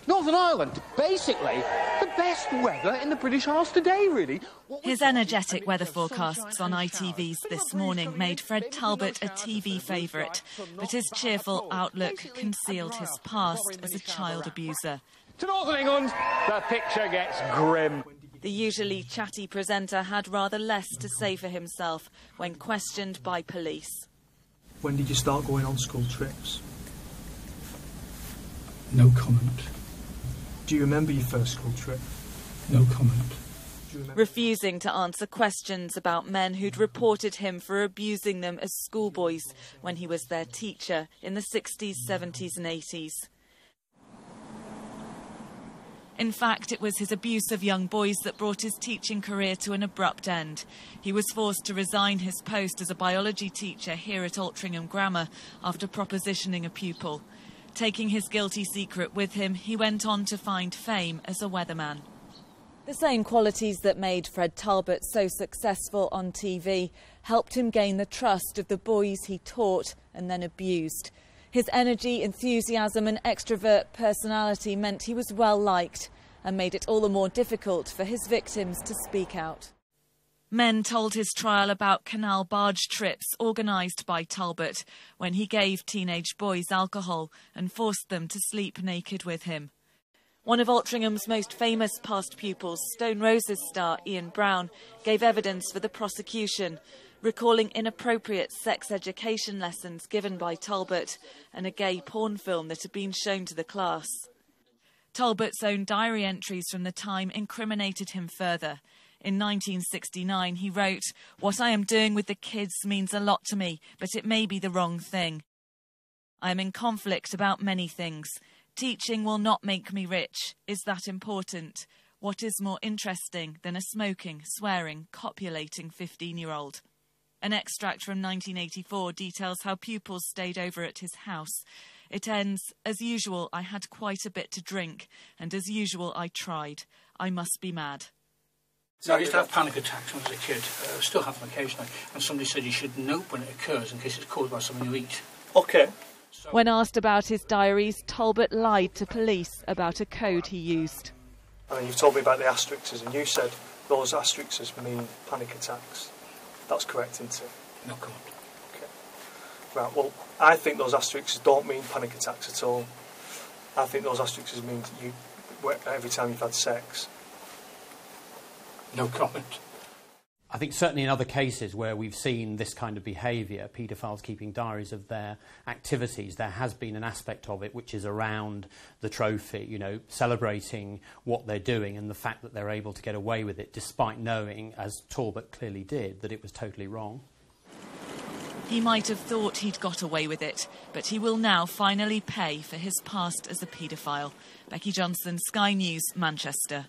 Northern Ireland, basically, the best weather in the British Isles today, really. His energetic weather forecasts on ITV's This Morning made Fred Talbot a TV favourite, but his cheerful outlook concealed his past as a child abuser. To Northern England, the picture gets grim. The usually chatty presenter had rather less to say for himself when questioned by police. When did you start going on school trips? No comment. Do you remember your first school trip? No comment. Refusing to answer questions about men who'd reported him for abusing them as schoolboys when he was their teacher in the 60s, 70s and 80s. In fact, it was his abuse of young boys that brought his teaching career to an abrupt end. He was forced to resign his post as a biology teacher here at Altrincham Grammar after propositioning a pupil. Taking his guilty secret with him, he went on to find fame as a weatherman. The same qualities that made Fred Talbot so successful on TV helped him gain the trust of the boys he taught and then abused. His energy, enthusiasm and extrovert personality meant he was well liked and made it all the more difficult for his victims to speak out. Men told his trial about canal barge trips organised by Talbot when he gave teenage boys alcohol and forced them to sleep naked with him. One of Altrincham's most famous past pupils, Stone Roses star Ian Brown, gave evidence for the prosecution, recalling inappropriate sex education lessons given by Talbot and a gay porn film that had been shown to the class. Talbot's own diary entries from the time incriminated him further. In 1969, he wrote, "What I am doing with the kids means a lot to me, but it may be the wrong thing. I am in conflict about many things. Teaching will not make me rich. Is that important? What is more interesting than a smoking, swearing, copulating 15-year-old? An extract from 1984 details how pupils stayed over at his house. It ends, "As usual, I had quite a bit to drink, and as usual, I tried. I must be mad." So I used to have panic attacks when I was a kid. I still have them occasionally. And somebody said you should note when it occurs in case it's caused by something you eat. OK. When asked about his diaries, Talbot lied to police about a code he used. I mean, you've told me about the asterisks, and you said those asterisks mean panic attacks. That's correct, isn't it? No comment. OK. Right, well, I think those asterisks don't mean panic attacks at all. I think those asterisks mean you every time you've had sex. No comment. I think certainly in other cases where we've seen this kind of behaviour, paedophiles keeping diaries of their activities, there has been an aspect of it which is around the trophy, you know, celebrating what they're doing and the fact that they're able to get away with it, despite knowing, as Talbot clearly did, that it was totally wrong. He might have thought he'd got away with it, but he will now finally pay for his past as a paedophile. Becky Johnson, Sky News, Manchester.